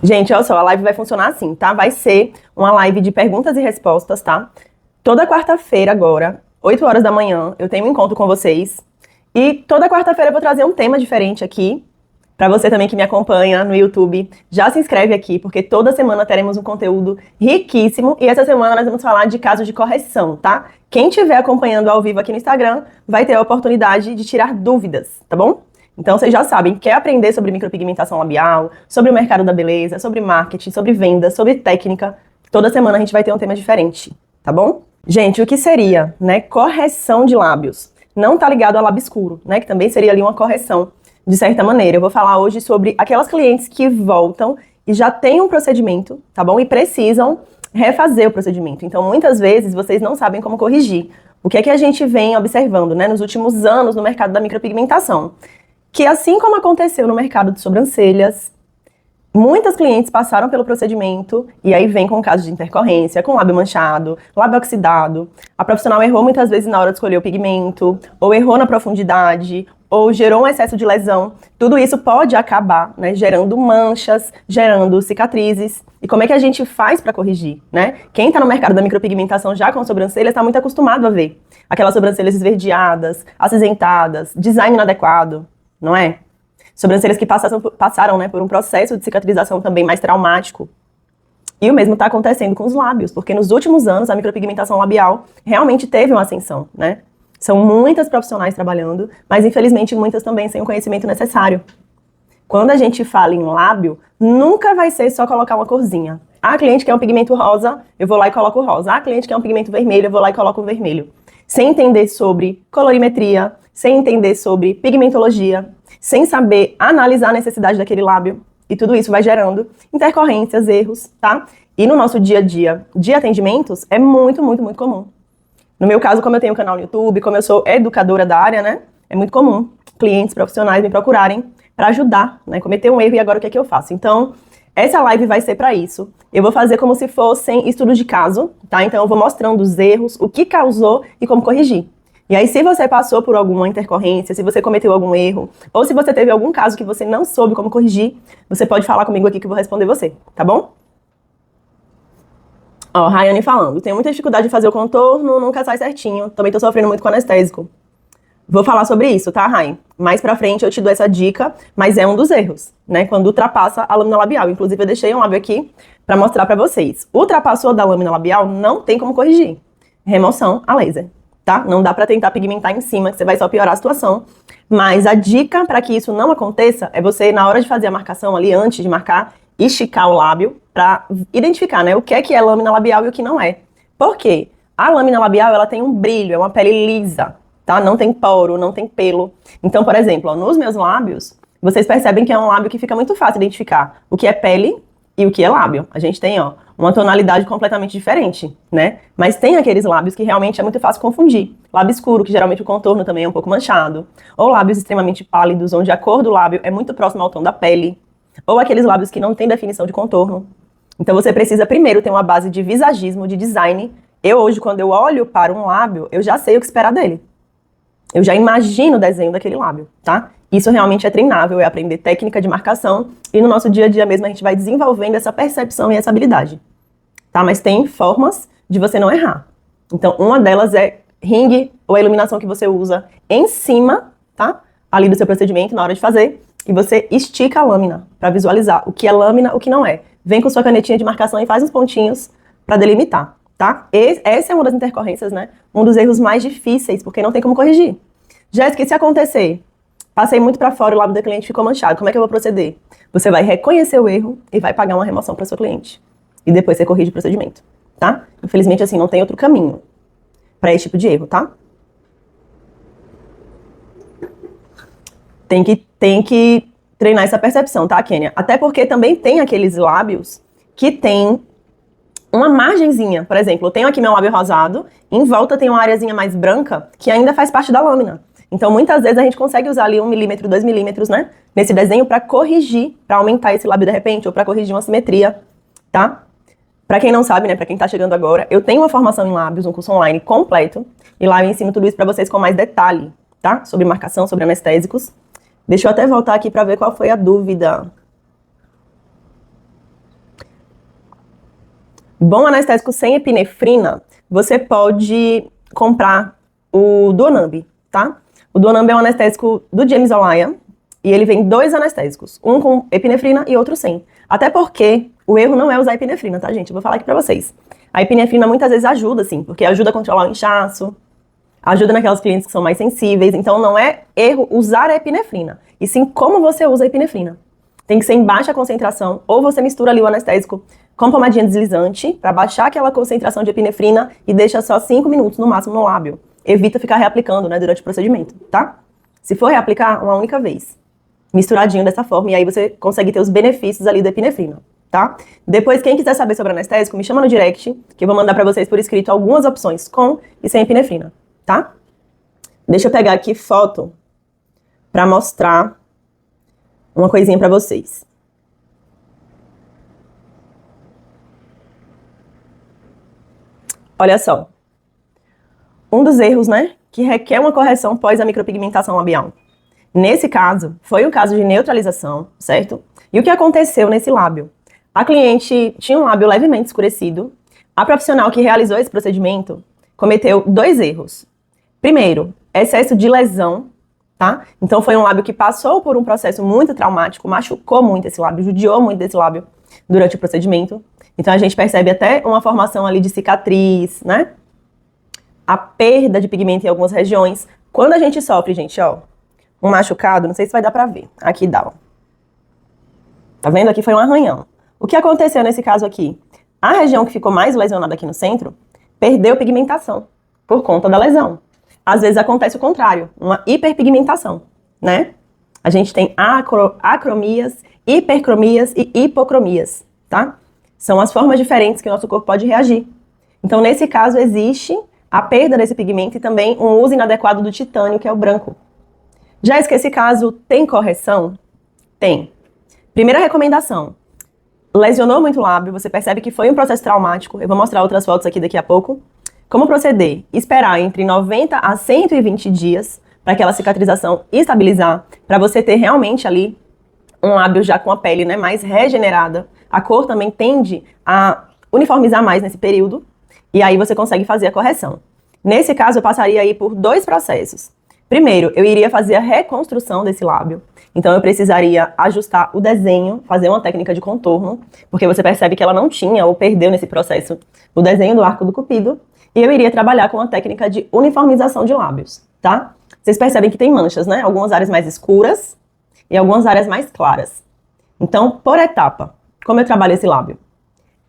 Gente, olha só, a live vai funcionar assim, tá? Vai ser uma live de perguntas e respostas, tá? Toda quarta-feira agora, 8 horas da manhã, eu tenho um encontro com vocês. E toda quarta-feira eu vou trazer um tema diferente aqui. Pra você também que me acompanha no YouTube, já se inscreve aqui, porque toda semana teremos um conteúdo riquíssimo. E essa semana nós vamos falar de casos de correção, tá? Quem estiver acompanhando ao vivo aqui no Instagram vai ter a oportunidade de tirar dúvidas, tá bom? Então vocês já sabem, quer aprender sobre micropigmentação labial, sobre o mercado da beleza, sobre marketing, sobre vendas, sobre técnica, toda semana a gente vai ter um tema diferente, tá bom? Gente, o que seria, né, correção de lábios? Não tá ligado a lábio escuro, né, que também seria ali uma correção, de certa maneira. Eu vou falar hoje sobre aquelas clientes que voltam e já têm um procedimento, tá bom? E precisam refazer o procedimento. Então, muitas vezes, vocês não sabem como corrigir. O que é que a gente vem observando, né, nos últimos anos no mercado da micropigmentação? Que assim como aconteceu no mercado de sobrancelhas, muitas clientes passaram pelo procedimento e aí vem com casos de intercorrência, com lábio manchado, lábio oxidado. A profissional errou muitas vezes na hora de escolher o pigmento, ou errou na profundidade, ou gerou um excesso de lesão. Tudo isso pode acabar, né, gerando manchas, gerando cicatrizes. E como é que a gente faz para corrigir, né? Quem está no mercado da micropigmentação já com sobrancelhas está muito acostumado a ver aquelas sobrancelhas esverdeadas, acinzentadas, design inadequado, não é? Sobrancelhas que passaram, né, por um processo de cicatrização também mais traumático. E o mesmo está acontecendo com os lábios, porque nos últimos anos a micropigmentação labial realmente teve uma ascensão, né? São muitas profissionais trabalhando, mas infelizmente muitas também sem o conhecimento necessário. Quando a gente fala em lábio, nunca vai ser só colocar uma corzinha. A cliente quer um pigmento rosa, eu vou lá e coloco o rosa. A cliente quer um pigmento vermelho, eu vou lá e coloco o vermelho. Sem entender sobre colorimetria, sem entender sobre pigmentologia, sem saber analisar a necessidade daquele lábio. E tudo isso vai gerando intercorrências, erros, tá? E no nosso dia a dia de atendimentos é muito, muito, muito comum. No meu caso, como eu tenho um canal no YouTube, como eu sou educadora da área, né? É muito comum clientes profissionais me procurarem para ajudar, né? Cometer um erro e agora o que é que eu faço? Então, essa live vai ser para isso. Eu vou fazer como se fossem estudos de caso, tá? Então eu vou mostrando os erros, o que causou e como corrigir. E aí, se você passou por alguma intercorrência, se você cometeu algum erro, ou se você teve algum caso que você não soube como corrigir, você pode falar comigo aqui que eu vou responder você, tá bom? Ó, Rayane falando, tenho muita dificuldade de fazer o contorno, nunca sai certinho, também tô sofrendo muito com anestésico. Vou falar sobre isso, tá, Ray? Mais pra frente eu te dou essa dica, mas é um dos erros, né? Quando ultrapassa a lâmina labial. Inclusive eu deixei um lábio aqui pra mostrar pra vocês. Ultrapassou da lâmina labial, não tem como corrigir. Remoção a laser, tá? Não dá pra tentar pigmentar em cima, que você vai só piorar a situação. Mas a dica pra que isso não aconteça é você, na hora de fazer a marcação ali, antes de marcar, esticar o lábio para identificar, né, o que é lâmina labial e o que não é. Por quê? A lâmina labial, ela tem um brilho, é uma pele lisa, tá? Não tem poro, não tem pelo. Então, por exemplo, ó, nos meus lábios, vocês percebem que é um lábio que fica muito fácil identificar o que é pele e o que é lábio. A gente tem, ó, uma tonalidade completamente diferente, né? Mas tem aqueles lábios que realmente é muito fácil confundir. Lábio escuro, que geralmente o contorno também é um pouco manchado. Ou lábios extremamente pálidos, onde a cor do lábio é muito próxima ao tom da pele. Ou aqueles lábios que não têm definição de contorno. Então você precisa primeiro ter uma base de visagismo, de design. Eu hoje, quando eu olho para um lábio, eu já sei o que esperar dele. Eu já imagino o desenho daquele lábio, tá? Isso realmente é treinável, é aprender técnica de marcação. E no nosso dia a dia mesmo a gente vai desenvolvendo essa percepção e essa habilidade. Tá? Mas tem formas de você não errar. Então uma delas é ringue ou a iluminação que você usa em cima, tá? Ali do seu procedimento, na hora de fazer. E você estica a lâmina para visualizar o que é lâmina, o que não é. Vem com sua canetinha de marcação e faz uns pontinhos para delimitar, tá? Essa é uma das intercorrências, né? Um dos erros mais difíceis, porque não tem como corrigir. Jéssica, e se acontecer? Passei muito para fora, o lábio da cliente ficou manchado. Como é que eu vou proceder? Você vai reconhecer o erro e vai pagar uma remoção para sua cliente. E depois você corrige o procedimento, tá? Infelizmente, assim, não tem outro caminho para esse tipo de erro, tá? Tem que treinar essa percepção, tá, Kênia? Até porque também tem aqueles lábios que tem uma margenzinha. Por exemplo, eu tenho aqui meu lábio rosado, em volta tem uma areazinha mais branca que ainda faz parte da lâmina. Então, muitas vezes a gente consegue usar ali 1 milímetro, 2 milímetros, né? Nesse desenho para corrigir, para aumentar esse lábio de repente, ou para corrigir uma simetria, tá? Pra quem não sabe, né, pra quem tá chegando agora, eu tenho uma formação em lábios, um curso online completo, e lá eu ensino tudo isso pra vocês com mais detalhe, tá? Sobre marcação, sobre anestésicos. Deixa eu até voltar aqui pra ver qual foi a dúvida. Bom anestésico sem epinefrina, você pode comprar o Duonamb, tá? O Duonamb é um anestésico do James Olaya e ele vem 2 anestésicos, um com epinefrina e outro sem. Até porque o erro não é usar epinefrina, tá, gente? Eu vou falar aqui pra vocês. A epinefrina muitas vezes ajuda, sim, porque ajuda a controlar o inchaço, ajuda naquelas clientes que são mais sensíveis. Então não é erro usar a epinefrina, e sim como você usa a epinefrina. Tem que ser em baixa concentração, ou você mistura ali o anestésico com pomadinha deslizante para baixar aquela concentração de epinefrina e deixa só 5 minutos no máximo no lábio. Evita ficar reaplicando, né, durante o procedimento, tá? Se for reaplicar, uma única vez. Misturadinho dessa forma, e aí você consegue ter os benefícios ali da epinefrina, tá? Depois, quem quiser saber sobre anestésico, me chama no direct, que eu vou mandar para vocês por escrito algumas opções com e sem epinefrina, tá? Deixa eu pegar aqui foto para mostrar uma coisinha para vocês. Olha só. Um dos erros, né, que requer uma correção pós a micropigmentação labial. Nesse caso, foi o caso de neutralização, certo? E o que aconteceu nesse lábio? A cliente tinha um lábio levemente escurecido. A profissional que realizou esse procedimento cometeu 2 erros. Primeiro, excesso de lesão, tá? Então foi um lábio que passou por um processo muito traumático, machucou muito esse lábio, judiou muito desse lábio durante o procedimento. Então a gente percebe até uma formação ali de cicatriz, né? A perda de pigmento em algumas regiões. Quando a gente sofre, gente, ó, um machucado, não sei se vai dar pra ver. Aqui dá, ó. Tá vendo? Aqui foi um arranhão. O que aconteceu nesse caso aqui? A região que ficou mais lesionada aqui no centro perdeu pigmentação por conta da lesão. Às vezes acontece o contrário, uma hiperpigmentação, né? A gente tem acromias, hipercromias e hipocromias, tá? São as formas diferentes que o nosso corpo pode reagir. Então, nesse caso, existe a perda desse pigmento e também um uso inadequado do titânio, que é o branco. Já que esse caso tem correção? Tem. Primeira recomendação. Lesionou muito o lábio, você percebe que foi um processo traumático. Eu vou mostrar outras fotos aqui daqui a pouco. Como proceder? Esperar entre 90 a 120 dias para aquela cicatrização estabilizar, para você ter realmente ali um lábio já com a pele, né, mais regenerada. A cor também tende a uniformizar mais nesse período, e aí você consegue fazer a correção. Nesse caso, eu passaria aí por 2 processos. Primeiro, eu iria fazer a reconstrução desse lábio. Então, eu precisaria ajustar o desenho, fazer uma técnica de contorno, porque você percebe que ela não tinha ou perdeu nesse processo o desenho do arco do cupido. E eu iria trabalhar com uma técnica de uniformização de lábios, tá? Vocês percebem que tem manchas, né? Algumas áreas mais escuras e algumas áreas mais claras. Então, por etapa, como eu trabalho esse lábio?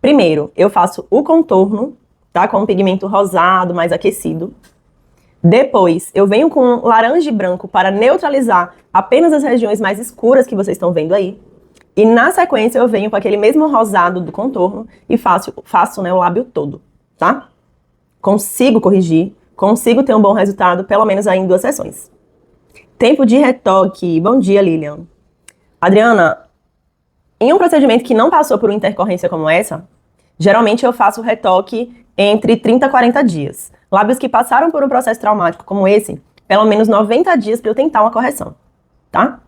Primeiro, eu faço o contorno, tá? Com um pigmento rosado, mais aquecido. Depois, eu venho com laranja e branco para neutralizar apenas as regiões mais escuras que vocês estão vendo aí. E na sequência, eu venho com aquele mesmo rosado do contorno e faço, né, o lábio todo, tá? Consigo corrigir, consigo ter um bom resultado, pelo menos aí em 2 sessões. Tempo de retoque. Bom dia, Lilian. Adriana, em um procedimento que não passou por uma intercorrência como essa, geralmente eu faço o retoque entre 30 a 40 dias. Lábios que passaram por um processo traumático como esse, pelo menos 90 dias para eu tentar uma correção, tá?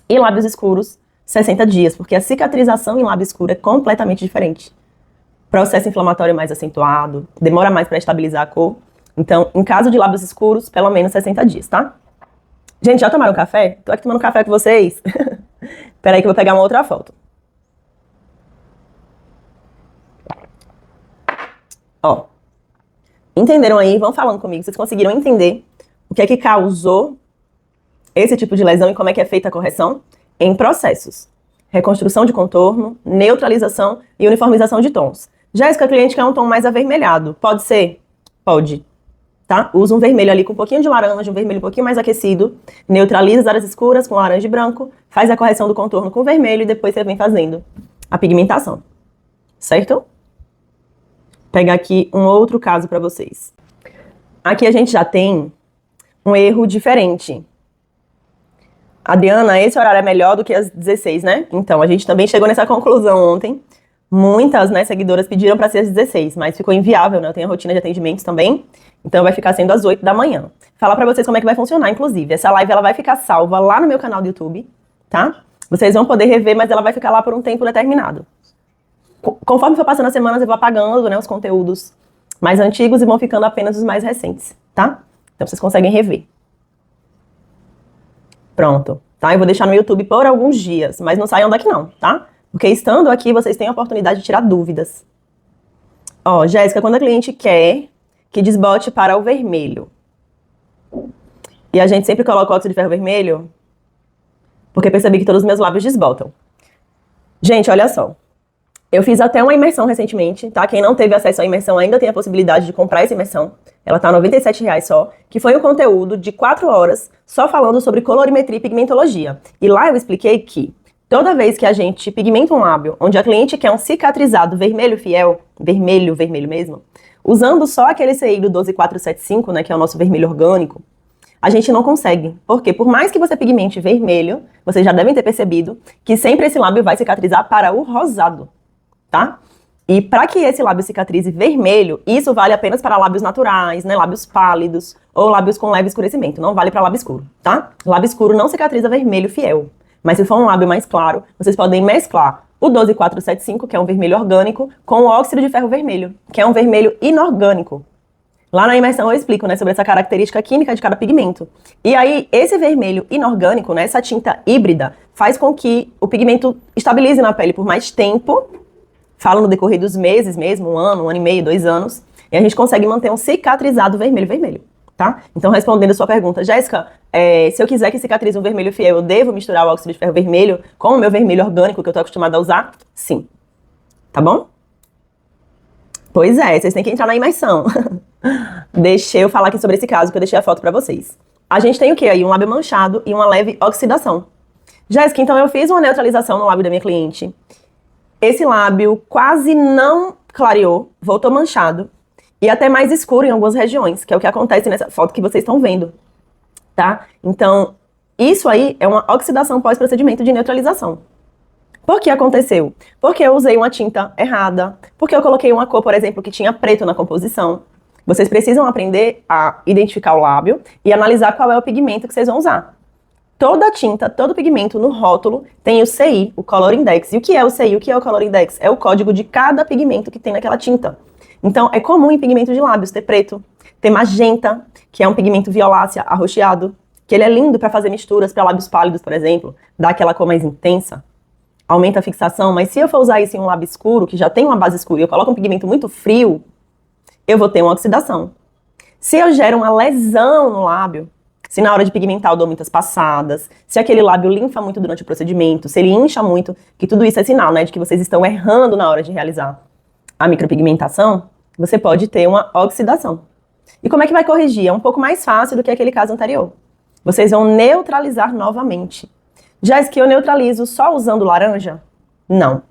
E lábios escuros, 60 dias, porque a cicatrização em lábio escuro é completamente diferente. Processo inflamatório mais acentuado, demora mais para estabilizar a cor. Então, em caso de lábios escuros, pelo menos 60 dias, tá? Gente, já tomaram café? Tô aqui tomando café com vocês. Peraí que eu vou pegar uma outra foto. Ó, entenderam aí? Vão falando comigo. Vocês conseguiram entender o que é que causou esse tipo de lesão e como é que é feita a correção? Em processos. Reconstrução de contorno, neutralização e uniformização de tons. Jéssica, a cliente quer um tom mais avermelhado. Pode ser? Pode. Tá? Usa um vermelho ali com um pouquinho de laranja, um vermelho um pouquinho mais aquecido. Neutraliza as áreas escuras com laranja e branco. Faz a correção do contorno com vermelho e depois você vem fazendo a pigmentação. Certo? Vou pegar aqui um outro caso para vocês. Aqui a gente já tem um erro diferente. Adriana, esse horário é melhor do que as 16, né? Então, a gente também chegou nessa conclusão ontem. Muitas, né, seguidoras pediram para ser às 16, mas ficou inviável, né? Eu tenho a rotina de atendimentos também, então vai ficar sendo às 8 da manhã. Falar para vocês como é que vai funcionar, inclusive. Essa live, ela vai ficar salva lá no meu canal do YouTube, tá? Vocês vão poder rever, mas ela vai ficar lá por um tempo determinado. Conforme for passando as semanas, eu vou apagando, né, os conteúdos mais antigos e vão ficando apenas os mais recentes, tá? Então vocês conseguem rever. Pronto, tá? Eu vou deixar no YouTube por alguns dias, mas não saiam daqui não, tá? Porque estando aqui, vocês têm a oportunidade de tirar dúvidas. Ó, Jéssica, quando a cliente quer que desbote para o vermelho, e a gente sempre coloca o óxido de ferro vermelho, porque percebi que todos os meus lábios desbotam. Gente, olha só. Eu fiz até uma imersão recentemente, tá? Quem não teve acesso à imersão ainda tem a possibilidade de comprar essa imersão. Ela tá R$ 97,00 só, que foi um conteúdo de 4 horas só falando sobre colorimetria e pigmentologia. E lá eu expliquei que toda vez que a gente pigmenta um lábio, onde a cliente quer um cicatrizado vermelho fiel, vermelho mesmo, usando só aquele CI do 12475, né, que é o nosso vermelho orgânico, a gente não consegue. Porque por mais que você pigmente vermelho, vocês já devem ter percebido que sempre esse lábio vai cicatrizar para o rosado, tá? E para que esse lábio cicatrize vermelho, isso vale apenas para lábios naturais, né, lábios pálidos ou lábios com leve escurecimento, não vale para lábio escuro, tá? Lábio escuro não cicatriza vermelho fiel, mas se for um lábio mais claro, vocês podem mesclar o 12475, que é um vermelho orgânico, com o óxido de ferro vermelho, que é um vermelho inorgânico. Lá na imersão eu explico, né, sobre essa característica química de cada pigmento. E aí, esse vermelho inorgânico, né, essa tinta híbrida, faz com que o pigmento estabilize na pele por mais tempo. Falo no decorrer dos meses mesmo, 1 ano, 1 ano e meio, 2 anos. E a gente consegue manter um cicatrizado vermelho, tá? Então, respondendo a sua pergunta, Jéssica, se eu quiser que cicatrize um vermelho fiel, eu devo misturar o óxido de ferro vermelho com o meu vermelho orgânico que eu tô acostumada a usar? Sim. Tá bom? Pois é, vocês têm que entrar na imersão. Deixa eu falar aqui sobre esse caso, que eu deixei a foto pra vocês. A gente tem o quê aí? Um lábio manchado e uma leve oxidação. Jéssica, então eu fiz uma neutralização no lábio da minha cliente. Esse lábio quase não clareou, voltou manchado. E até mais escuro em algumas regiões, que é o que acontece nessa foto que vocês estão vendo, tá? Então, isso aí é uma oxidação pós-procedimento de neutralização. Por que aconteceu? Porque eu usei uma tinta errada, porque eu coloquei uma cor, por exemplo, que tinha preto na composição. Vocês precisam aprender a identificar o lábio e analisar qual é o pigmento que vocês vão usar. Toda tinta, todo pigmento no rótulo tem o CI, o Color Index. E o que é o CI? O que é o Color Index? É o código de cada pigmento que tem naquela tinta. Então, é comum em pigmento de lábios ter preto, ter magenta, que é um pigmento violácea, arroxeado, que ele é lindo para fazer misturas para lábios pálidos, por exemplo, dá aquela cor mais intensa, aumenta a fixação, mas se eu for usar isso em um lábio escuro, que já tem uma base escura, e eu coloco um pigmento muito frio, eu vou ter uma oxidação. Se eu gero uma lesão no lábio, se na hora de pigmentar eu dou muitas passadas, se aquele lábio linfa muito durante o procedimento, se ele incha muito, que tudo isso é sinal, né, de que vocês estão errando na hora de realizar a micropigmentação, você pode ter uma oxidação. E como é que vai corrigir? É um pouco mais fácil do que aquele caso anterior. Vocês vão neutralizar novamente. Já que eu neutralizo só usando laranja? Não.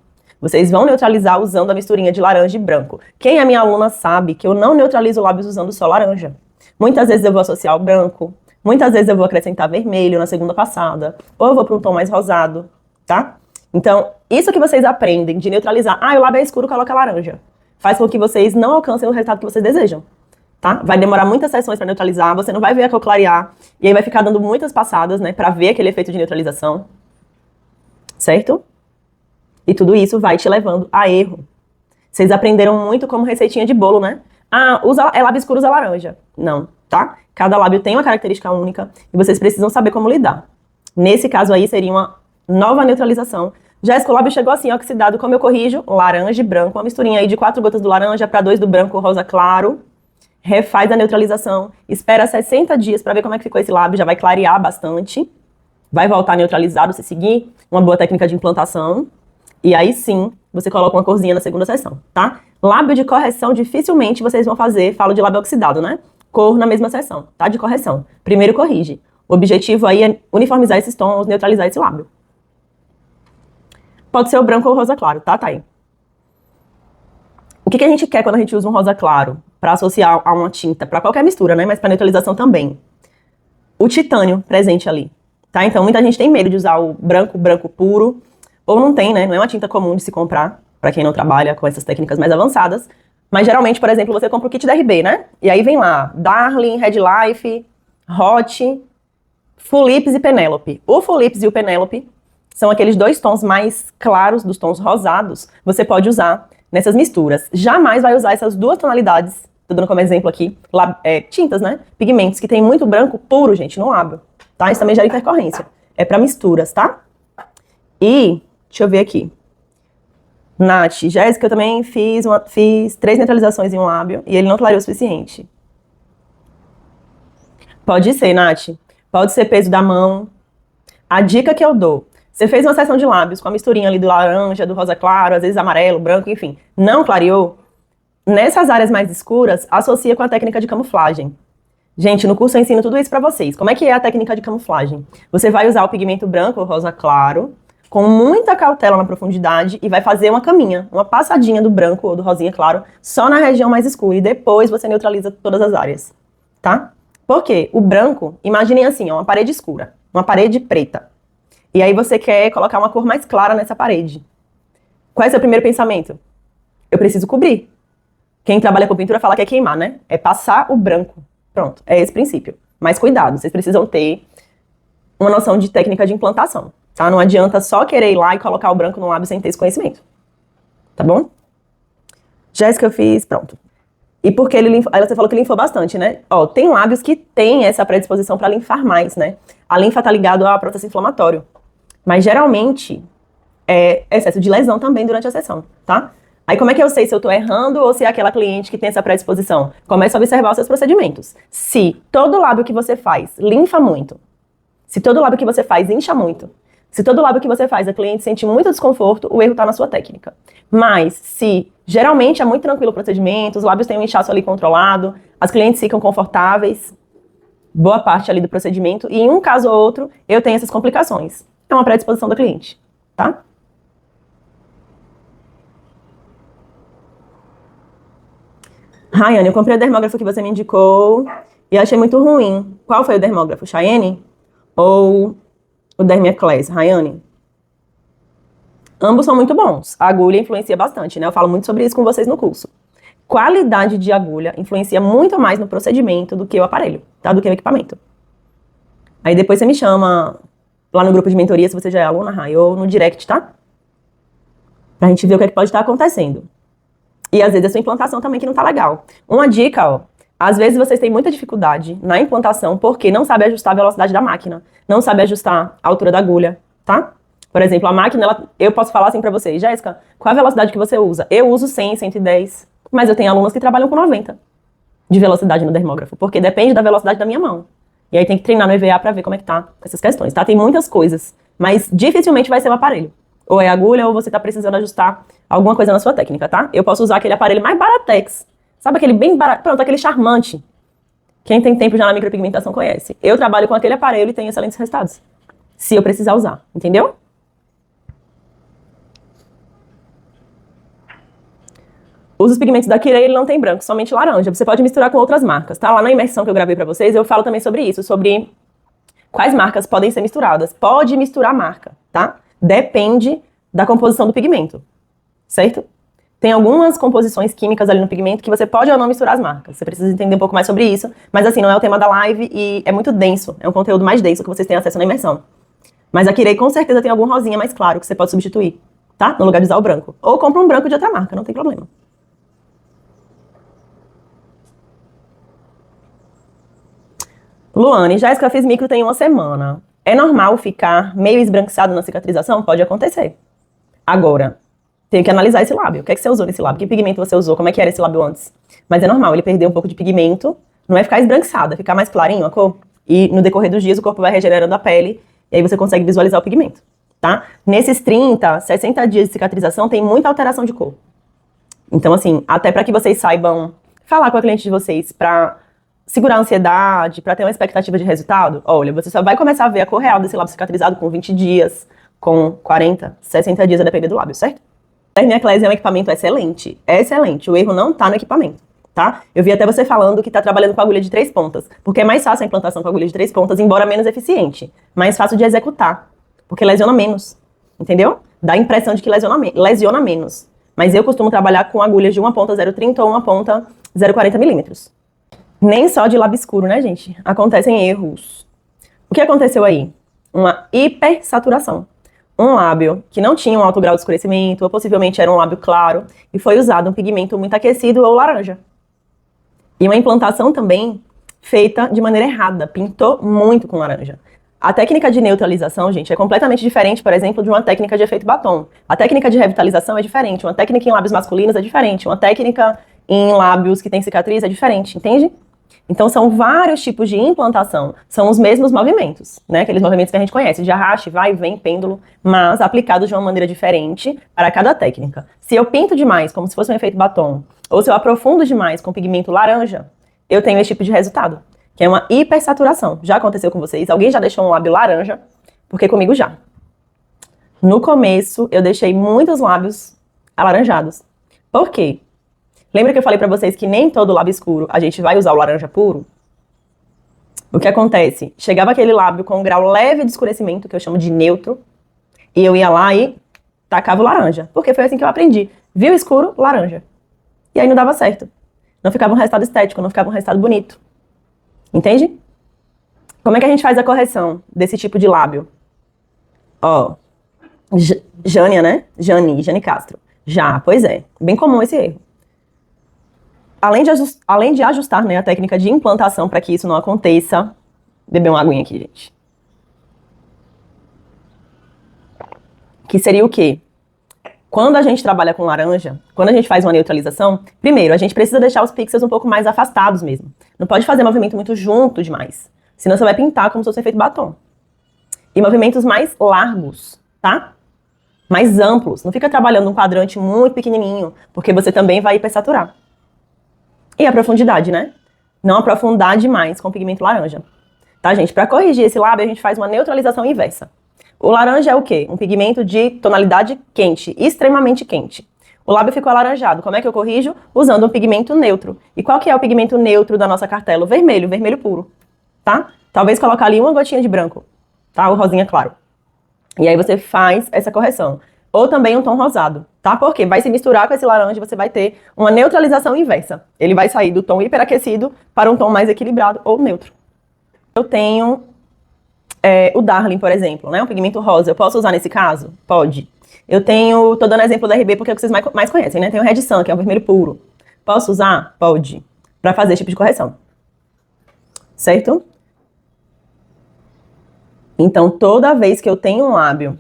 Vocês vão neutralizar usando a misturinha de laranja e branco. Quem é minha aluna sabe que eu não neutralizo lábios usando só laranja. Muitas vezes eu vou associar o branco, muitas vezes eu vou acrescentar vermelho na segunda passada, ou eu vou para um tom mais rosado, tá? Então, isso que vocês aprendem de neutralizar, o lábio é escuro, coloca laranja, faz com que vocês não alcancem o resultado que vocês desejam, tá? Vai demorar muitas sessões para neutralizar, você não vai ver a cor clarear, e aí vai ficar dando muitas passadas, né, para ver aquele efeito de neutralização, certo? E tudo isso vai te levando a erro. Vocês aprenderam muito como receitinha de bolo, né? Lábio escuro, usa laranja. Não, tá? Cada lábio tem uma característica única e vocês precisam saber como lidar. Nesse caso aí, seria uma nova neutralização. Jéssica, o lábio chegou assim, oxidado, como eu corrijo? Laranja e branco, uma misturinha aí de 4 gotas do laranja para 2 do branco rosa claro. Refaz a neutralização, espera 60 dias para ver como é que ficou esse lábio, já vai clarear bastante. Vai voltar neutralizado se seguir uma boa técnica de implantação. E aí sim, você coloca uma corzinha na segunda sessão, tá? Lábio de correção, dificilmente vocês vão fazer, falo de lábio oxidado, né? Cor na mesma sessão, tá? De correção. Primeiro corrige. O objetivo aí é uniformizar esses tons, neutralizar esse lábio. Pode ser o branco ou o rosa claro, tá, Thay? O que a gente quer quando a gente usa um rosa claro? Para associar a uma tinta, para qualquer mistura, né? Mas para neutralização também. O titânio presente ali, tá? Então muita gente tem medo de usar o branco puro, ou não tem, né? Não é uma tinta comum de se comprar, para quem não trabalha com essas técnicas mais avançadas. Mas geralmente, por exemplo, você compra o kit da RB, né? E aí vem lá, Darling, Red Life, Hot, Full Lips e Penelope. O Full Lips e o Penelope, são aqueles 2 tons mais claros dos tons rosados, você pode usar nessas misturas. Jamais vai usar essas 2 tonalidades, tô dando como exemplo aqui, tintas, né? Pigmentos que tem muito branco puro, gente, no lábio, tá? Isso também gera intercorrência. É pra misturas, tá? E, deixa eu ver aqui. Nath, Jéssica, eu também fiz 3 neutralizações em um lábio e ele não clareou o suficiente. Pode ser, Nath. Pode ser peso da mão. A dica que eu dou, você fez uma sessão de lábios com a misturinha ali do laranja, do rosa claro, às vezes amarelo, branco, enfim, não clareou, nessas áreas mais escuras, associa com a técnica de camuflagem. Gente, no curso eu ensino tudo isso pra vocês. Como é que é a técnica de camuflagem? Você vai usar o pigmento branco ou rosa claro, com muita cautela na profundidade, e vai fazer uma caminha, uma passadinha do branco ou do rosinha claro, só na região mais escura, e depois você neutraliza todas as áreas, tá? Por quê? O branco, imaginem assim, ó, uma parede escura, uma parede preta. E aí você quer colocar uma cor mais clara nessa parede. Qual é o seu primeiro pensamento? Eu preciso cobrir. Quem trabalha com pintura fala que é queimar, né? É passar o branco. Pronto, é esse princípio. Mas cuidado, vocês precisam ter uma noção de técnica de implantação, tá? Não adianta só querer ir lá e colocar o branco no lábio sem ter esse conhecimento. Tá bom? Jéssica, eu fiz, pronto. E porque ele linfou, aí você falou que linfou bastante, né? Ó, tem lábios que têm essa predisposição para linfar mais, né? A linfa tá ligado ao processo inflamatório. Mas geralmente é excesso de lesão também durante a sessão, tá? Aí como é que eu sei se eu tô errando ou se é aquela cliente que tem essa predisposição? Começa a observar os seus procedimentos. Se todo lábio que você faz linfa muito, se todo lábio que você faz incha muito, se todo lábio que você faz a cliente sente muito desconforto, o erro tá na sua técnica. Mas se geralmente é muito tranquilo o procedimento, os lábios têm um inchaço ali controlado, as clientes ficam confortáveis, boa parte ali do procedimento, e em um caso ou outro eu tenho essas complicações. É uma predisposição do cliente, tá? Rayane, eu comprei o dermógrafo que você me indicou e achei muito ruim. Qual foi o dermógrafo? Cheyenne? Ou o Dermaclass? Rayane? Ambos são muito bons. A agulha influencia bastante, né? Eu falo muito sobre isso com vocês no curso. Qualidade de agulha influencia muito mais no procedimento do que o aparelho, tá? Do que o equipamento. Aí depois você me chama lá no grupo de mentoria, se você já é aluna, Ray, ou no direct, tá? Pra gente ver o que é que pode estar acontecendo. E às vezes a sua implantação também que não tá legal. Uma dica, ó. Às vezes vocês têm muita dificuldade na implantação porque não sabe ajustar a velocidade da máquina. Não sabe ajustar a altura da agulha, tá? Por exemplo, a máquina, eu posso falar assim pra vocês, Jéssica, qual a velocidade que você usa? Eu uso 100, 110, mas eu tenho alunas que trabalham com 90 de velocidade no dermógrafo, porque depende da velocidade da minha mão. E aí tem que treinar no EVA pra ver como é que tá essas questões, tá? Tem muitas coisas, mas dificilmente vai ser o aparelho. Ou é agulha, ou você tá precisando ajustar alguma coisa na sua técnica, tá? Eu posso usar aquele aparelho mais baratex. Sabe aquele bem barato? Pronto, aquele charmante. Quem tem tempo já na micropigmentação conhece. Eu trabalho com aquele aparelho e tenho excelentes resultados. Se eu precisar usar, entendeu? Usa os pigmentos da Kirei, ele não tem branco, somente laranja. Você pode misturar com outras marcas, tá? Lá na imersão que eu gravei pra vocês, eu falo também sobre isso, sobre quais marcas podem ser misturadas. Pode misturar a marca, tá? Depende da composição do pigmento, certo? Tem algumas composições químicas ali no pigmento que você pode ou não misturar as marcas. Você precisa entender um pouco mais sobre isso, mas assim, não é o tema da live e é muito denso, é um conteúdo mais denso que vocês têm acesso na imersão. Mas a Kirei com certeza tem algum rosinha mais claro que você pode substituir, tá? No lugar de usar o branco. Ou compra um branco de outra marca, não tem problema. Luane, Jéssica, fiz micro tem uma semana. É normal ficar meio esbranquiçado na cicatrização? Pode acontecer. Agora, tenho que analisar esse lábio. O que é que você usou nesse lábio? Que pigmento você usou? Como é que era esse lábio antes? Mas é normal, ele perdeu um pouco de pigmento. Não é ficar esbranquiçado, é ficar mais clarinho a cor. E no decorrer dos dias o corpo vai regenerando a pele e aí você consegue visualizar o pigmento, tá? Nesses 30, 60 dias de cicatrização tem muita alteração de cor. Então assim, até para que vocês saibam falar com a cliente de vocês pra segurar a ansiedade, pra ter uma expectativa de resultado, olha, você só vai começar a ver a cor real desse lábio cicatrizado com 20 dias, com 40, 60 dias, a depender do lábio, certo? A Dermaclass é um equipamento excelente, excelente. O erro não tá no equipamento, tá? Eu vi até você falando que tá trabalhando com agulha de 3 pontas, porque é mais fácil a implantação com agulha de 3 pontas, embora menos eficiente, mais fácil de executar, porque lesiona menos, entendeu? Dá a impressão de que lesiona menos. Mas eu costumo trabalhar com agulhas de uma ponta 0,30 ou uma ponta 0,40 milímetros. Nem só de lábio escuro, né, gente? Acontecem erros. O que aconteceu aí? Uma hipersaturação. um lábio que não tinha um alto grau de escurecimento, ou possivelmente era um lábio claro, e foi usado um pigmento muito aquecido ou laranja. E uma implantação também feita de maneira errada, pintou muito com laranja. A técnica de neutralização, gente, é completamente diferente, por exemplo, de uma técnica de efeito batom. A técnica de revitalização é diferente, uma técnica em lábios masculinos é diferente, uma técnica em lábios que tem cicatriz é diferente, entende? Então são vários tipos de implantação, são os mesmos movimentos, né? Aqueles movimentos que a gente conhece, de arraste, vai e vem, pêndulo, mas aplicados de uma maneira diferente para cada técnica. Se eu pinto demais, como se fosse um efeito batom, ou se eu aprofundo demais com pigmento laranja, eu tenho esse tipo de resultado, que é uma hipersaturação. Já aconteceu com vocês? Alguém já deixou um lábio laranja? Porque comigo já. No começo, eu deixei muitos lábios alaranjados. Por quê? Lembra que eu falei pra vocês que nem todo lábio escuro a gente vai usar o laranja puro? O que acontece? Chegava aquele lábio com um grau leve de escurecimento, que eu chamo de neutro, e eu ia lá e tacava o laranja. Porque foi assim que eu aprendi. Viu escuro? Laranja. E aí não dava certo. Não ficava um resultado estético, não ficava um resultado bonito. Entende? Como é que a gente faz a correção desse tipo de lábio? Ó, Jânia, né? Jane Castro. Já, pois é. Bem comum esse erro. Além de ajustar, né, a técnica de implantação para que isso não aconteça, beber uma aguinha aqui, gente. Que seria o quê? Quando a gente trabalha com laranja, quando a gente faz uma neutralização, primeiro, a gente precisa deixar os pixels um pouco mais afastados mesmo. Não pode fazer movimento muito junto demais, senão você vai pintar como se fosse um efeito batom. E movimentos mais largos, tá? Mais amplos. Não fica trabalhando um quadrante muito pequenininho, porque você também vai hipersaturar. E a profundidade, né? Não aprofundar demais com pigmento laranja. Tá, gente? Para corrigir esse lábio, a gente faz uma neutralização inversa. O laranja é o quê? Um pigmento de tonalidade quente, extremamente quente. O lábio ficou alaranjado. Como é que eu corrijo? Usando um pigmento neutro. E qual que é o pigmento neutro da nossa cartela? O vermelho, vermelho puro. Tá? Talvez colocar ali uma gotinha de branco. Tá? O rosinha claro. E aí você faz essa correção. Ou também um tom rosado, tá? Porque vai se misturar com esse laranja e você vai ter uma neutralização inversa. Ele vai sair do tom hiperaquecido para um tom mais equilibrado ou neutro. Eu tenho o Darling, por exemplo, né? Um pigmento rosa. Eu posso usar nesse caso? Pode. Eu tenho, tô dando exemplo da RB porque é o que vocês mais conhecem, né? Tem o Red Sun, que é um vermelho puro. Posso usar? Pode. Para fazer esse tipo de correção. Certo? Então, toda vez que eu tenho um lábio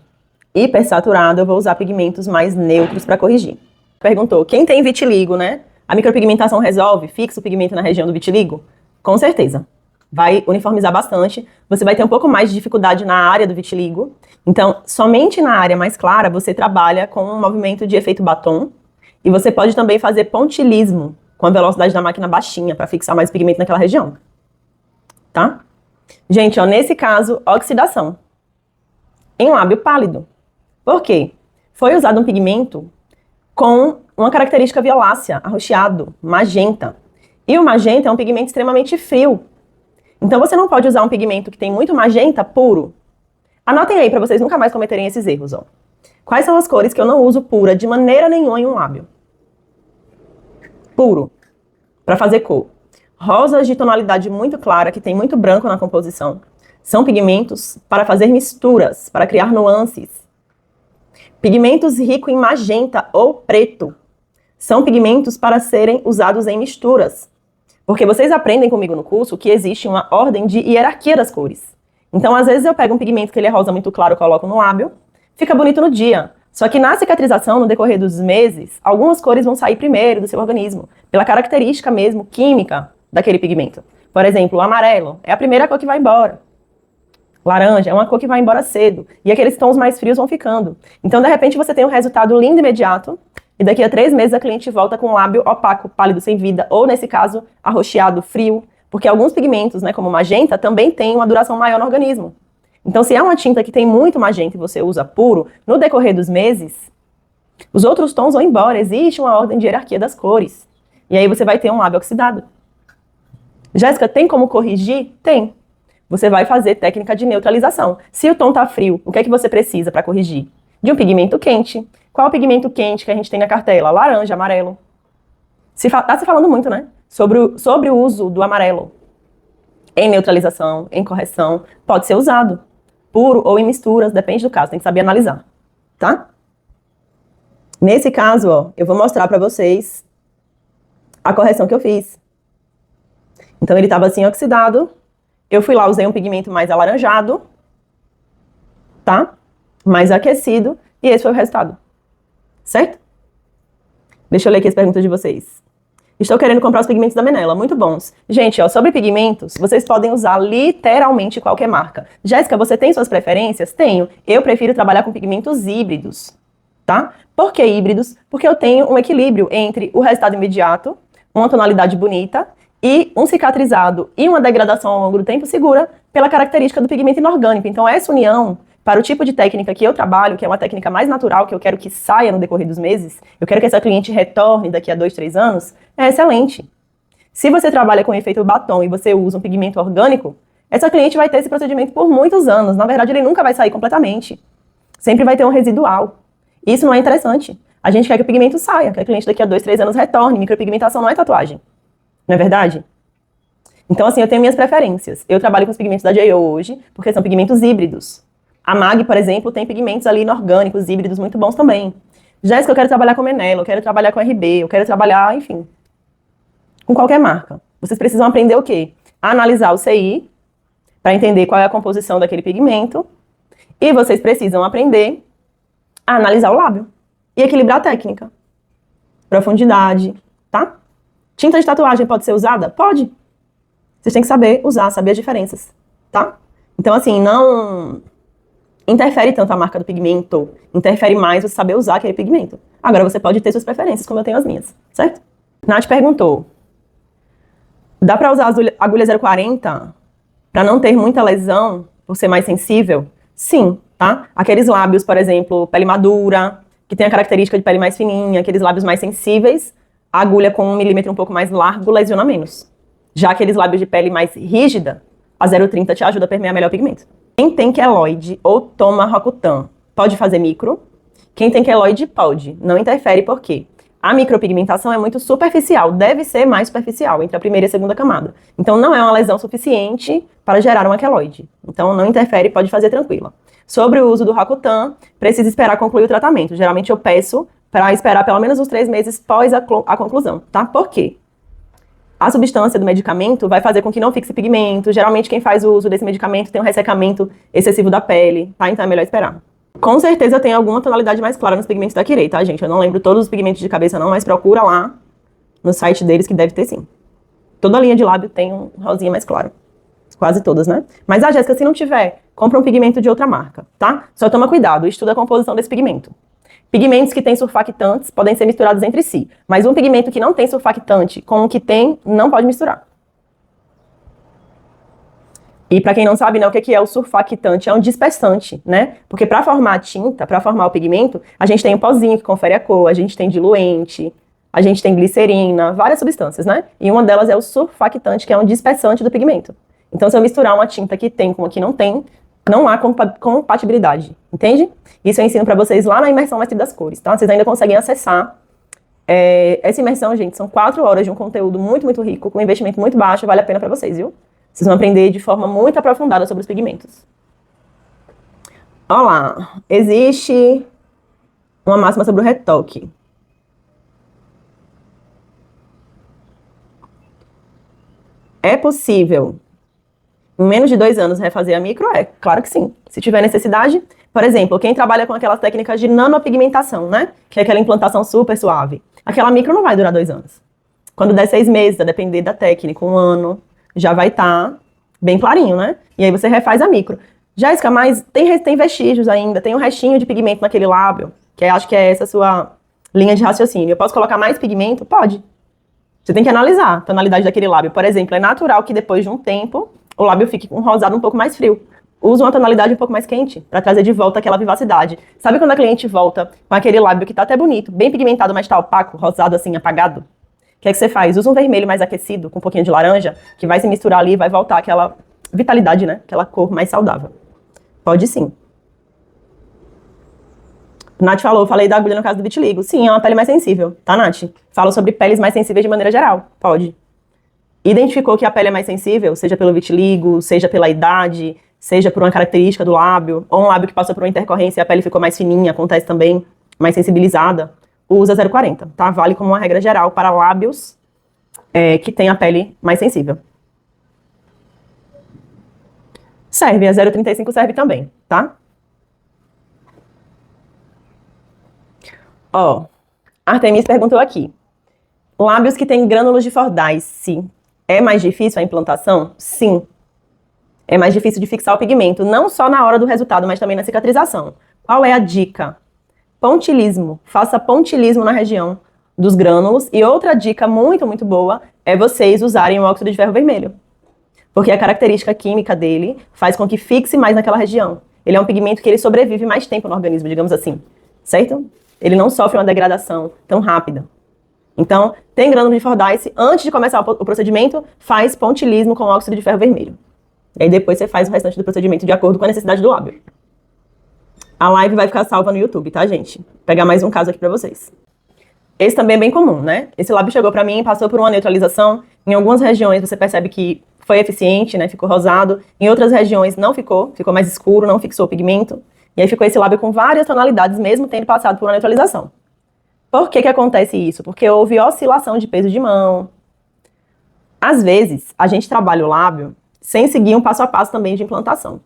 hipersaturado, eu vou usar pigmentos mais neutros para corrigir. Perguntou, quem tem vitiligo, né? A micropigmentação resolve? Fixa o pigmento na região do vitiligo? Com certeza. Vai uniformizar bastante. Você vai ter um pouco mais de dificuldade na área do vitiligo. Então, somente na área mais clara, você trabalha com um movimento de efeito batom. E você pode também fazer pontilismo, com a velocidade da máquina baixinha, para fixar mais pigmento naquela região. Tá? Gente, ó, nesse caso, oxidação. Em lábio pálido. Por quê? Foi usado um pigmento com uma característica violácea, arroxeado, magenta. E o magenta é um pigmento extremamente frio. Então você não pode usar um pigmento que tem muito magenta puro. Anotem aí para vocês nunca mais cometerem esses erros, ó. Quais são as cores que eu não uso pura de maneira nenhuma em um lábio? Puro. Para fazer cor. Rosas de tonalidade muito clara, que tem muito branco na composição. São pigmentos para fazer misturas, para criar nuances. Pigmentos ricos em magenta ou preto são pigmentos para serem usados em misturas. Porque vocês aprendem comigo no curso que existe uma ordem de hierarquia das cores. Então, às vezes eu pego um pigmento que ele é rosa muito claro, coloco no lábio, fica bonito no dia. Só que na cicatrização, no decorrer dos meses, algumas cores vão sair primeiro do seu organismo, pela característica mesmo química daquele pigmento. Por exemplo, o amarelo é a primeira cor que vai embora. Laranja é uma cor que vai embora cedo. E aqueles tons mais frios vão ficando. Então, de repente, você tem um resultado lindo imediato. E daqui a 3 meses a cliente volta com um lábio opaco, pálido, sem vida. Ou, nesse caso, arroxeado, frio. Porque alguns pigmentos, né, como magenta, também têm uma duração maior no organismo. Então, se é uma tinta que tem muito magenta e você usa puro, no decorrer dos meses, os outros tons vão embora. Existe uma ordem de hierarquia das cores. E aí você vai ter um lábio oxidado. Jéssica, tem como corrigir? Tem. Você vai fazer técnica de neutralização. Se o tom tá frio, o que é que você precisa para corrigir? De um pigmento quente. Qual é o pigmento quente que a gente tem na cartela? Laranja, amarelo. Tá se falando muito, né? Sobre o uso do amarelo. Em neutralização, em correção, pode ser usado. puro ou em misturas, depende do caso, tem que saber analisar, tá? Nesse caso, ó, eu vou mostrar pra vocês a correção que eu fiz. Então ele tava assim oxidado, eu fui lá, usei um pigmento mais alaranjado, tá? Mais aquecido, e esse foi o resultado, certo? Deixa eu ler aqui as perguntas de vocês. Estou querendo comprar os pigmentos da Menela, muito bons. Gente, ó, sobre pigmentos, vocês podem usar literalmente qualquer marca. Jéssica, você tem suas preferências? Tenho. Eu prefiro trabalhar com pigmentos híbridos, tá? Por que híbridos? Porque eu tenho um equilíbrio entre o resultado imediato, uma tonalidade bonita, e um cicatrizado e uma degradação ao longo do tempo segura pela característica do pigmento inorgânico. Então, essa união, para o tipo de técnica que eu trabalho, que é uma técnica mais natural, que eu quero que saia no decorrer dos meses, eu quero que essa cliente retorne daqui a 2, 3 anos, é excelente. Se você trabalha com efeito batom e você usa um pigmento orgânico, essa cliente vai ter esse procedimento por muitos anos. Na verdade, ele nunca vai sair completamente. Sempre vai ter um residual. Isso não é interessante. A gente quer que o pigmento saia, que a cliente daqui a 2, 3 anos retorne. Micropigmentação não é tatuagem. Não é verdade? Então, assim, eu tenho minhas preferências. Eu trabalho com os pigmentos da J.O. hoje, porque são pigmentos híbridos. A MAG, por exemplo, tem pigmentos ali inorgânicos, híbridos muito bons também. Jéssica, eu quero trabalhar com Menela, eu quero trabalhar com RB, eu quero trabalhar, enfim, com qualquer marca. Vocês precisam aprender o quê? A analisar o CI, para entender qual é a composição daquele pigmento. E vocês precisam aprender a analisar o lábio e equilibrar a técnica. Profundidade, tá? Tinta de tatuagem pode ser usada? Pode. Vocês têm que saber usar, saber as diferenças, tá? Então, assim, não interfere tanto a marca do pigmento, interfere mais você saber usar aquele pigmento. Agora, você pode ter suas preferências, como eu tenho as minhas, certo? Nath perguntou, dá pra usar a agulha 0,40 pra não ter muita lesão, por ser mais sensível? Sim, tá? Aqueles lábios, por exemplo, pele madura, que tem a característica de pele mais fininha, aqueles lábios mais sensíveis, a agulha com 1 milímetro um pouco mais largo lesiona menos. Já aqueles lábios de pele mais rígida, a 0,30 te ajuda a permear melhor o pigmento. Quem tem queloide ou toma Roacutan pode fazer micro. Quem tem queloide pode. Não interfere por quê? A micropigmentação é muito superficial, deve ser mais superficial, entre a primeira e a segunda camada. Então não é uma lesão suficiente para gerar uma queloide. Então não interfere, pode fazer tranquila. Sobre o uso do Roacutan, precisa esperar concluir o tratamento. Geralmente eu peço para esperar pelo menos uns 3 meses pós a conclusão, tá? Por quê? A substância do medicamento vai fazer com que não fixe pigmento. Geralmente quem faz o uso desse medicamento tem um ressecamento excessivo da pele, tá? Então é melhor esperar. Com certeza tem alguma tonalidade mais clara nos pigmentos da Kirei, tá, gente? Eu não lembro todos os pigmentos de cabeça não, mas procura lá no site deles que deve ter sim. Toda linha de lábio tem um rosinha mais claro. Quase todas, né? Mas, Jéssica, se não tiver, compra um pigmento de outra marca, tá? Só toma cuidado, estuda a composição desse pigmento. Pigmentos que têm surfactantes podem ser misturados entre si, mas um pigmento que não tem surfactante com o que tem, não pode misturar. E para quem não sabe, né, o que é o surfactante? É um dispersante, né? Porque para formar a tinta, para formar o pigmento, a gente tem um pozinho que confere a cor, a gente tem diluente, a gente tem glicerina, várias substâncias, né? E uma delas é o surfactante, que é um dispersante do pigmento. Então, se eu misturar uma tinta que tem com a que não tem, não há compatibilidade, entende? Isso eu ensino pra vocês lá na imersão Mestre das Cores, tá? Vocês ainda conseguem acessar essa imersão, gente. São 4 horas de um conteúdo muito, muito rico, com um investimento muito baixo, vale a pena pra vocês, viu? Vocês vão aprender de forma muito aprofundada sobre os pigmentos. Olá, existe uma máxima sobre o retoque. É possível em menos de 2 anos refazer a micro? É, claro que sim. Se tiver necessidade, por exemplo, quem trabalha com aquelas técnicas de nanopigmentação, né? Que é aquela implantação super suave. Aquela micro não vai durar 2 anos. Quando der 6 meses, a depender da técnica, 1 ano, já vai estar bem clarinho, né? E aí você refaz a micro. Jéssica, mas tem vestígios ainda, tem um restinho de pigmento naquele lábio, que acho que é essa a sua linha de raciocínio. Eu posso colocar mais pigmento? Pode. Você tem que analisar a tonalidade daquele lábio. Por exemplo, é natural que depois de um tempo o lábio fique com um rosado um pouco mais frio. Usa uma tonalidade um pouco mais quente para trazer de volta aquela vivacidade. Sabe quando a cliente volta com aquele lábio que tá até bonito, bem pigmentado, mas tá opaco, rosado assim, apagado? O que é que você faz? Usa um vermelho mais aquecido, com um pouquinho de laranja, que vai se misturar ali e vai voltar aquela vitalidade, né? Aquela cor mais saudável. Pode sim. Nath falei da agulha no caso do vitiligo. Sim, é uma pele mais sensível, tá, Nath? Falo sobre peles mais sensíveis de maneira geral. Pode. Identificou que a pele é mais sensível, seja pelo vitiligo, seja pela idade, seja por uma característica do lábio, ou um lábio que passou por uma intercorrência e a pele ficou mais fininha, acontece também, mais sensibilizada, usa 0,40, tá? Vale como uma regra geral para lábios que tem a pele mais sensível. Serve, a 0,35 serve também, tá? Ó, Artemis perguntou aqui. Lábios que têm grânulos de Fordyce, é mais difícil a implantação? Sim. É mais difícil de fixar o pigmento, não só na hora do resultado, mas também na cicatrização. Qual é a dica? Pontilismo. Faça pontilismo na região dos grânulos. E outra dica muito, muito boa é vocês usarem o óxido de ferro vermelho. Porque a característica química dele faz com que fixe mais naquela região. Ele é um pigmento que ele sobrevive mais tempo no organismo, digamos assim. Certo? Ele não sofre uma degradação tão rápida. Então, tem grânulo de Fordyce, antes de começar o procedimento, faz pontilismo com óxido de ferro vermelho. E aí depois você faz o restante do procedimento de acordo com a necessidade do lábio. A live vai ficar salva no YouTube, tá, gente? Vou pegar mais um caso aqui pra vocês. Esse também é bem comum, né? Esse lábio chegou pra mim, passou por uma neutralização. Em algumas regiões você percebe que foi eficiente, né? Ficou rosado. Em outras regiões não ficou, ficou mais escuro, não fixou o pigmento. E aí ficou esse lábio com várias tonalidades, mesmo tendo passado por uma neutralização. Por que acontece isso? Porque houve oscilação de peso de mão. Às vezes, a gente trabalha o lábio sem seguir um passo a passo também de implantação.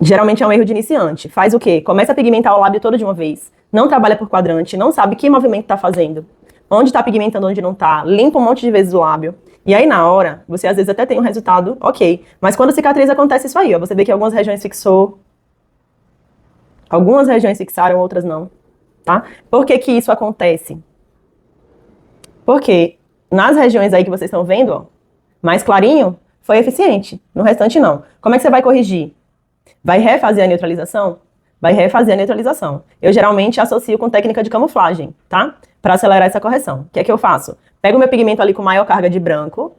Geralmente é um erro de iniciante. Faz o quê? Começa a pigmentar o lábio todo de uma vez. Não trabalha por quadrante, não sabe que movimento está fazendo. Onde está pigmentando, onde não está. Limpa um monte de vezes o lábio. E aí, na hora, você às vezes até tem um resultado ok. Mas quando cicatriza, acontece isso aí, ó. Você vê que algumas regiões fixou. Algumas regiões fixaram, outras não. Tá? Por que que isso acontece? Porque nas regiões aí que vocês estão vendo, ó, mais clarinho, foi eficiente. No restante, não. Como é que você vai corrigir? Vai refazer a neutralização? Vai refazer a neutralização. Eu geralmente associo com técnica de camuflagem, tá? Para acelerar essa correção. O que é que eu faço? Pego meu pigmento ali com maior carga de branco,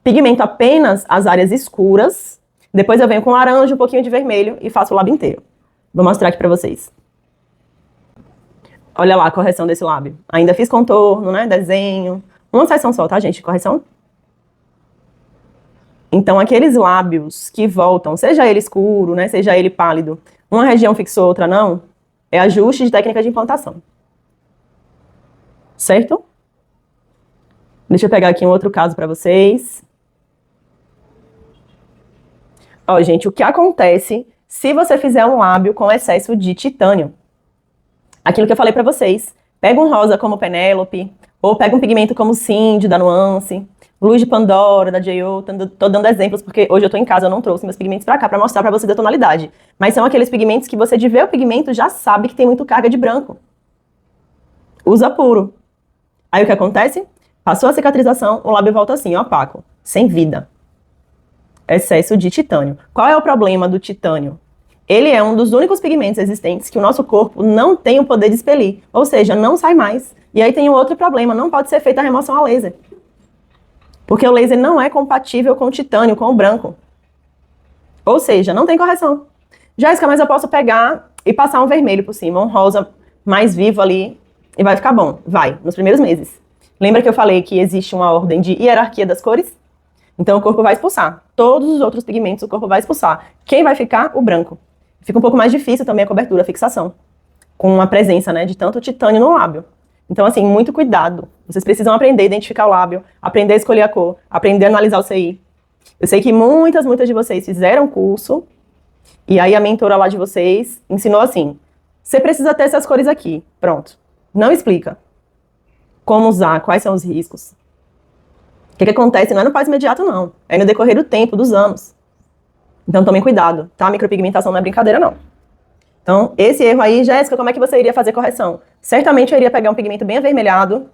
pigmento apenas as áreas escuras, depois eu venho com laranja, um pouquinho de vermelho e faço o lábio inteiro. Vou mostrar aqui pra vocês. Olha lá a correção desse lábio. Ainda fiz contorno, né? Desenho. Uma sessão só, tá, gente? Correção. Então, aqueles lábios que voltam, seja ele escuro, né? Seja ele pálido, uma região fixou, outra não, é ajuste de técnica de implantação. Certo? Deixa eu pegar aqui um outro caso pra vocês. Ó, gente, o que acontece se você fizer um lábio com excesso de titânio? Aquilo que eu falei pra vocês. Pega um rosa como Penélope, ou pega um pigmento como Cindy, da Nuance, Luz de Pandora, da J.O. Tô dando exemplos porque hoje eu tô em casa, eu não trouxe meus pigmentos pra cá pra mostrar pra vocês a tonalidade. Mas são aqueles pigmentos que você de ver o pigmento já sabe que tem muito carga de branco. Usa puro. Aí o que acontece? Passou a cicatrização, o lábio volta assim, opaco, sem vida. Excesso de titânio. Qual é o problema do titânio? Ele é um dos únicos pigmentos existentes que o nosso corpo não tem o poder de expelir, ou seja, não sai mais. E aí tem um outro problema, não pode ser feita a remoção a laser. Porque o laser não é compatível com o titânio, com o branco. Ou seja, não tem correção. Jéssica, mas eu posso pegar e passar um vermelho por cima, um rosa mais vivo ali, e vai ficar bom. Vai, nos primeiros meses. Lembra que eu falei que existe uma ordem de hierarquia das cores? Então o corpo vai expulsar. Todos os outros pigmentos o corpo vai expulsar. Quem vai ficar? O branco. Fica um pouco mais difícil também a cobertura, a fixação. Com a presença, né, de tanto titânio no lábio. Então, assim, muito cuidado. Vocês precisam aprender a identificar o lábio, aprender a escolher a cor, aprender a analisar o CI. Eu sei que muitas de vocês fizeram curso, e aí a mentora lá de vocês ensinou assim, você precisa ter essas cores aqui. Pronto. Não explica como usar, quais são os riscos. O que acontece não é no pós-imediato, não. É no decorrer do tempo, dos anos. Então tomem cuidado, tá? Micropigmentação não é brincadeira, não. Então, esse erro aí, Jéssica, como é que você iria fazer correção? Certamente eu iria pegar um pigmento bem avermelhado,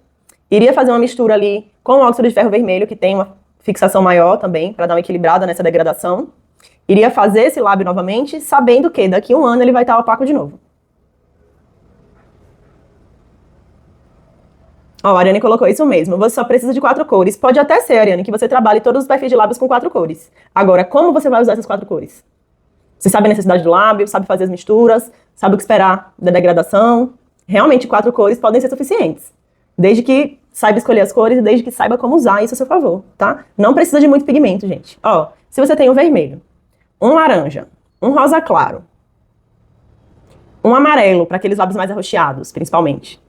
iria fazer uma mistura ali com o óxido de ferro vermelho, que tem uma fixação maior também, para dar uma equilibrada nessa degradação. Iria fazer esse lábio novamente, sabendo que daqui a um ano ele vai estar opaco de novo. Ó, a Ariane colocou isso mesmo, você só precisa de 4 cores. Pode até ser, Ariane, que você trabalhe todos os perfis de lábios com 4 cores. Agora, como você vai usar essas 4 cores? Você sabe a necessidade do lábio, sabe fazer as misturas, sabe o que esperar da degradação. Realmente, 4 cores podem ser suficientes. Desde que saiba escolher as cores e desde que saiba como usar isso a seu favor, tá? Não precisa de muito pigmento, gente. Ó, se você tem o vermelho, um laranja, um rosa claro, um amarelo, para aqueles lábios mais arroxeados, principalmente.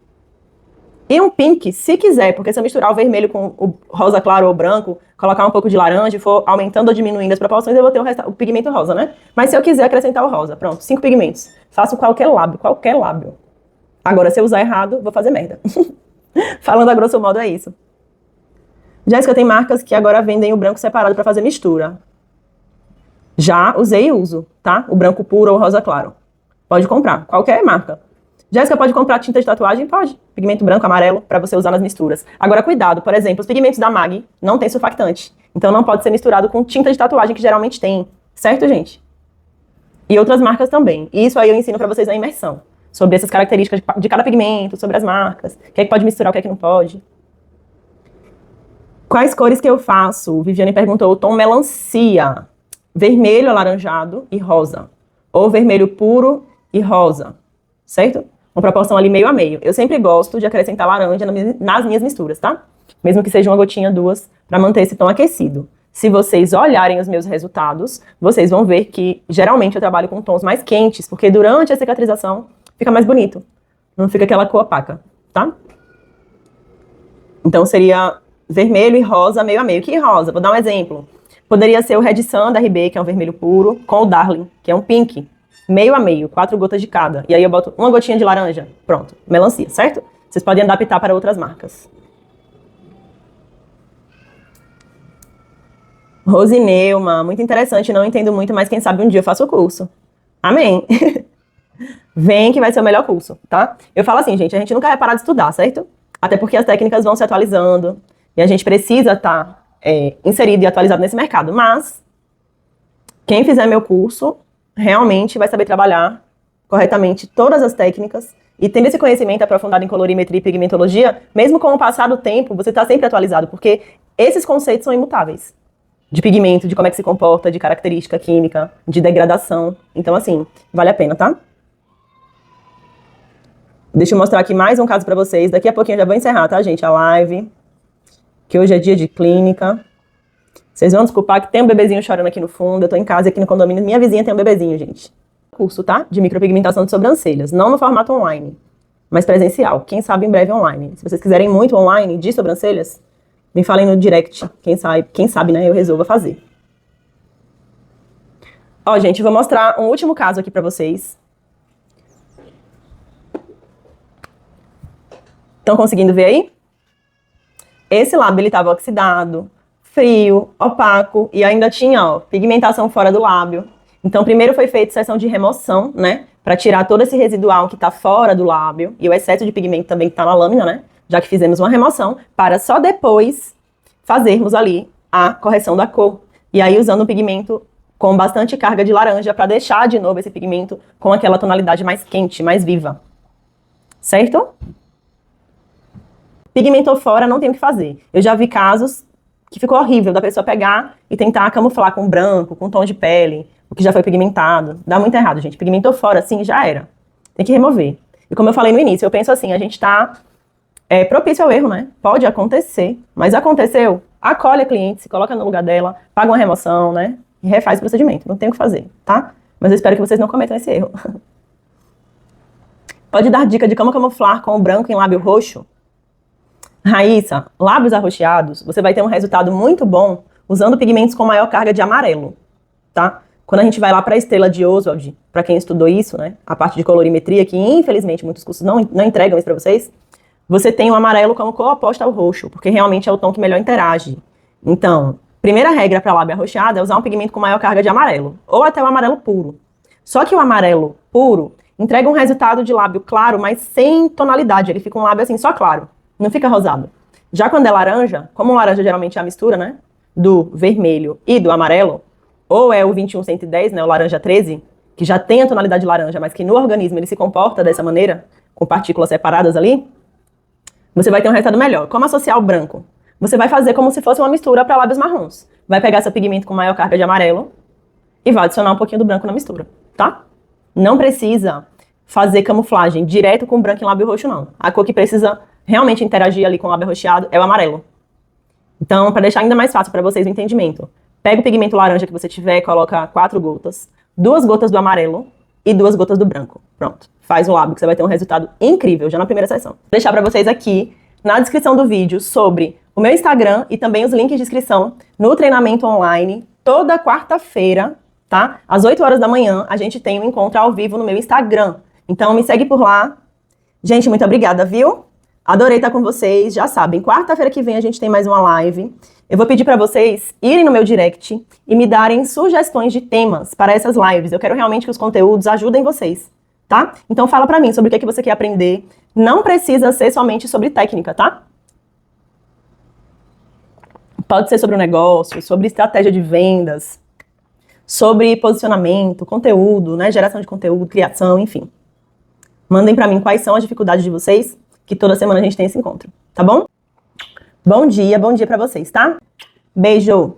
E um pink, se quiser, porque se eu misturar o vermelho com o rosa claro ou branco, colocar um pouco de laranja e for aumentando ou diminuindo as proporções, eu vou ter o pigmento rosa, né? Mas se eu quiser acrescentar o rosa, pronto, 5 pigmentos. Faço qualquer lábio, qualquer lábio. Agora, se eu usar errado, vou fazer merda. Falando a grosso modo, é isso. Jéssica, tem marcas que agora vendem o branco separado para fazer mistura. Já usei e uso, tá? O branco puro ou o rosa claro. Pode comprar, qualquer marca. Jéssica, pode comprar tinta de tatuagem? Pode. Pigmento branco, amarelo, para você usar nas misturas. Agora, cuidado, por exemplo, os pigmentos da MAG não tem surfactante. Então, não pode ser misturado com tinta de tatuagem, que geralmente tem. Certo, gente? E outras marcas também. E isso aí eu ensino para vocês na imersão. Sobre essas características de cada pigmento, sobre as marcas. O que é que pode misturar, o que é que não pode. Quais cores que eu faço? Viviane perguntou. O tom melancia. Vermelho, alaranjado e rosa. Ou vermelho puro e rosa. Certo? Uma proporção ali meio a meio. Eu sempre gosto de acrescentar laranja nas minhas misturas, tá? Mesmo que seja uma gotinha, duas, para manter esse tom aquecido. Se vocês olharem os meus resultados, vocês vão ver que, geralmente, eu trabalho com tons mais quentes, porque durante a cicatrização fica mais bonito. Não fica aquela cor opaca, tá? Então, seria vermelho e rosa meio a meio. Que rosa? Vou dar um exemplo. Poderia ser o Red Sun da RB, que é um vermelho puro, com o Darling, que é um pink. Meio a meio, 4 gotas de cada. E aí eu boto uma gotinha de laranja. Pronto, melancia, certo? Vocês podem adaptar para outras marcas. Rosineuma, muito interessante, não entendo muito, mas quem sabe um dia eu faço o curso. Amém. Vem que vai ser o melhor curso, tá? Eu falo assim, gente, a gente nunca vai parar de estudar, certo? Até porque as técnicas vão se atualizando e a gente precisa estar inserido e atualizado nesse mercado. Mas quem fizer meu curso realmente vai saber trabalhar corretamente todas as técnicas e tendo esse conhecimento aprofundado em colorimetria e pigmentologia, mesmo com o passar do tempo, você está sempre atualizado, porque esses conceitos são imutáveis. De pigmento, de como é que se comporta, de característica química, de degradação. Então, assim, vale a pena, tá? Deixa eu mostrar aqui mais um caso pra vocês. Daqui a pouquinho eu já vou encerrar, tá, gente? A live. Que hoje é dia de clínica. Vocês vão desculpar que tem um bebezinho chorando aqui no fundo. Eu tô em casa aqui no condomínio. Minha vizinha tem um bebezinho, gente. Curso, tá? De micropigmentação de sobrancelhas. Não no formato online, mas presencial. Quem sabe em breve online. Se vocês quiserem muito online de sobrancelhas, me falem no direct. Quem sabe, né? Eu resolvo fazer. Ó, gente, vou mostrar um último caso aqui pra vocês. Estão conseguindo ver aí? Esse lábio, ele tava oxidado, frio, opaco e ainda tinha, ó, pigmentação fora do lábio. Então, primeiro foi feita sessão de remoção, né? Pra tirar todo esse residual que tá fora do lábio e o excesso de pigmento também que tá na lâmina, né? Já que fizemos uma remoção, para só depois fazermos ali a correção da cor. E aí usando um pigmento com bastante carga de laranja para deixar de novo esse pigmento com aquela tonalidade mais quente, mais viva. Certo? Pigmentou fora, não tem o que fazer. Eu já vi casos que ficou horrível da pessoa pegar e tentar camuflar com branco, com tom de pele, o que já foi pigmentado. Dá muito errado, gente. Pigmentou fora, assim, já era. Tem que remover. E como eu falei no início, eu penso assim, a gente tá propício ao erro, né? Pode acontecer, mas aconteceu, acolhe a cliente, se coloca no lugar dela, paga uma remoção, né? E refaz o procedimento. Não tem o que fazer, tá? Mas eu espero que vocês não cometam esse erro. Pode dar dica de como camuflar com o branco em lábio roxo? Raíssa, lábios arroxeados, você vai ter um resultado muito bom usando pigmentos com maior carga de amarelo, tá? Quando a gente vai lá para a estrela de Oswald, para quem estudou isso, né? A parte de colorimetria, que infelizmente muitos cursos não entregam isso para vocês, você tem o amarelo como cor oposta ao roxo, porque realmente é o tom que melhor interage. Então, primeira regra para lábio arroxeado é usar um pigmento com maior carga de amarelo, ou até o amarelo puro. Só que o amarelo puro entrega um resultado de lábio claro, mas sem tonalidade, ele fica um lábio assim só claro. Não fica rosado. Já quando é laranja, como laranja geralmente é a mistura, né? Do vermelho e do amarelo, ou é o 21-110, né? O laranja 13, que já tem a tonalidade laranja, mas que no organismo ele se comporta dessa maneira, com partículas separadas ali, você vai ter um resultado melhor. Como associar o branco? Você vai fazer como se fosse uma mistura para lábios marrons. Vai pegar seu pigmento com maior carga de amarelo e vai adicionar um pouquinho do branco na mistura, tá? Não precisa fazer camuflagem direto com branco em lábio roxo, não. A cor que precisa realmente interagir ali com o lábio arroxeado é o amarelo. Então, para deixar ainda mais fácil para vocês o entendimento, Pega o pigmento laranja que você tiver, coloca 4 gotas, 2 gotas do amarelo e 2 gotas do branco. Pronto, faz o lábio que você vai ter um resultado incrível já na primeira sessão. Vou deixar pra vocês aqui na descrição do vídeo sobre o meu Instagram e também os links de inscrição no treinamento online. Toda quarta-feira, tá? Às 8 horas da manhã, a gente tem um encontro ao vivo no meu Instagram. Então me segue por lá. Gente, muito obrigada, viu? Adorei estar com vocês, já sabem, quarta-feira que vem a gente tem mais uma live. Eu vou pedir para vocês irem no meu direct e me darem sugestões de temas para essas lives. Eu quero realmente que os conteúdos ajudem vocês, tá? Então fala para mim sobre o que é que você quer aprender. Não precisa ser somente sobre técnica, tá? Pode ser sobre o negócio, sobre estratégia de vendas, sobre posicionamento, conteúdo, né? Geração de conteúdo, criação, enfim. Mandem para mim quais são as dificuldades de vocês, que toda semana a gente tem esse encontro, tá bom? Bom dia para vocês, tá? Beijo!